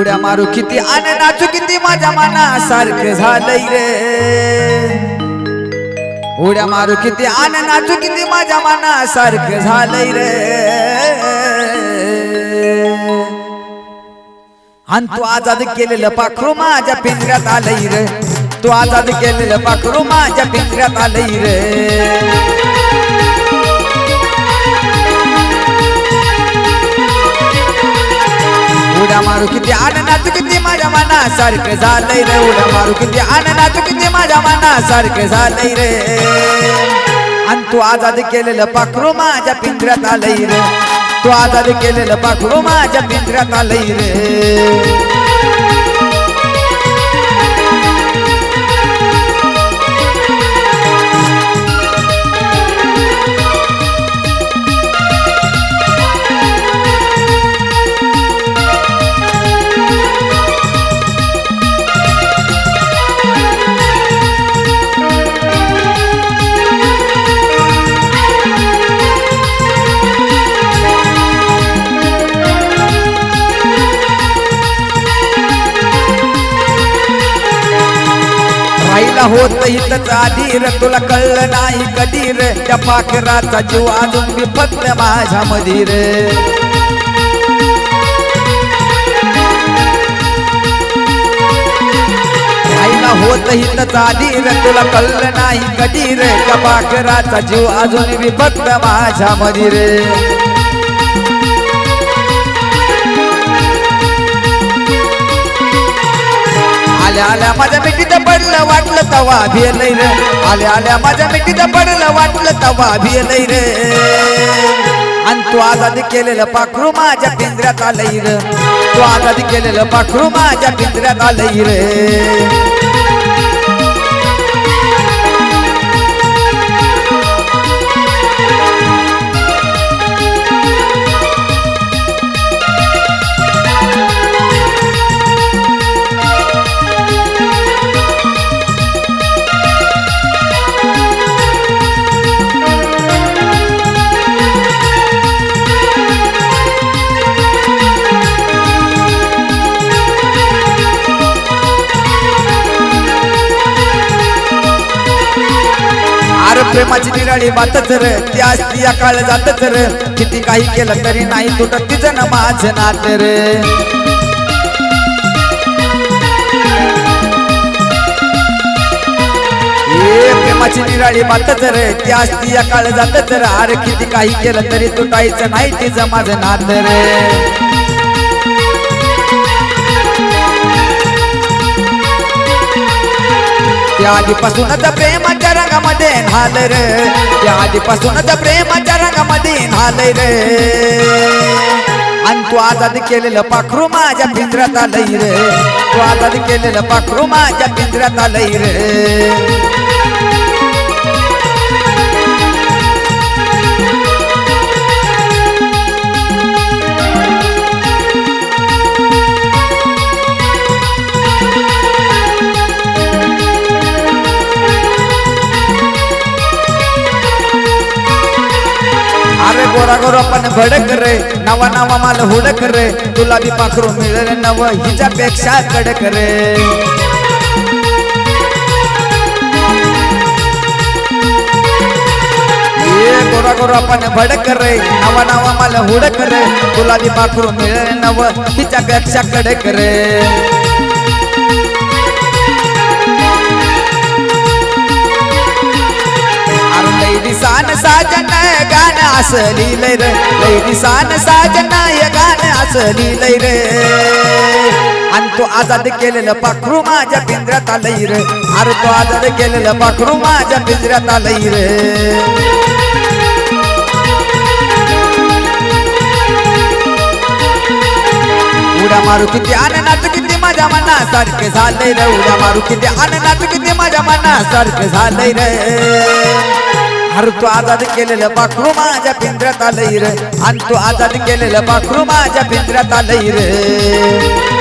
उड्या मारू किती आणि नाचू किती माझ्या मनासारखं झालंय रे। उड्या मारू किती आणि नाचू किती माझ्या मनासारखं झालंय रे। आणि तू आजाद केलेलं पाखरू माझ्या पिंजऱ्यात आलंय रे। तू आजाद केलेलं पाखरू माझ्या पिंजऱ्यात आलंय रे। उड्या मारू किती आणि नाचू किती माझ्या मनासारखं झालंय रे। उड्या मारू किती आणि नाचू किती माझ्या मनासारखं झालंय रे। आणि तू आजाद केलेलं पाखरू माझ्या पिंजऱ्यात आलंय रे। तू आजाद केलेलं पाखरू माझ्या पिंजऱ्यात आलंय रे। राहिला होत इथंच आधी रे, तुला कळलं नाही कधी रे। त्या पाखराचा जीव अजून मी फक्त माझ्या मधी रे। राहिला होत इथंच आधी रे, तुला कळलं नाही कधी रे। त्या पाखराचा जीव अजून मी फक्त माझ्या मधी रे। आल्या आल्या माझ्या मिठीत पडलं वाटलं तवा भिलय रे। आल्या आल्या माझ्या मिठीत पडलं वाटलं तवा भिलय रे। आणि तू आजाद केलेलं पाखरू माझ्या पिंजऱ्यात आलंय रे। तू आजाद केलेलं पाखरू माझ्या पिंजऱ्यात आलंय रे। प्रेमाची निराळी बातच रे, ती असती या काळ जातच रे। किती काही केलं तरी नाही तुटत तिचं ना माझं नात रे। प्रेमाची निराळी बातच रे, ती असती या काळ जातच रे। अरे किती काही केलं तरी तुटायचं नाही तिचं माझं नात रे। त्या आधीपासूनच प्रेमाच्या रंगामध्ये न्हालय रे। त्या आधीपासूनच प्रेमाच्या रंगामध्ये न्हालय रे। आणि तू आजाद केलेलं पाखरू माझ्या पिंजऱ्यात आलंय रे। तू आजाद केलेलं पाखरू माझ्या पिंजऱ्यात आलंय रे। अरे गोरा गोरा पण भडक रे, नवा नवा माल हुडक रे। तुला बी पाखरू मिळेल नव हिच्यापेक्षा कडक रे। गोरा गोरा पण भडक रे, नवा नवा माल हुडक रे। तुला बी पाखरू मिळेल नव हिच्यापेक्षा कडक रे। दिसान साजन गाणं असं लिहिलंय रे। लय दिसान साजन गाणं असं लिहिलंय रे। आणि तू आजाद केलेलं पाखरू माझ्या पिंजऱ्यात आलंय रे। अरे तू आजाद केलेलं पाखरू माझ्या पिंजऱ्यात आलंय रे। उड्या मारू किती आणि नाचू किती माझ्या मनासारखं झालंय रे। उड्या मारू किती आणि नाचू किती माझ्या मनासारखं झालंय रे। अरे तू आजाद केलेलं पाखरू माझ्या पिंजऱ्यात आलंय रे। आणि तू आजाद केलेलं पाखरू माझ्या पिंजऱ्यात आलंय रे।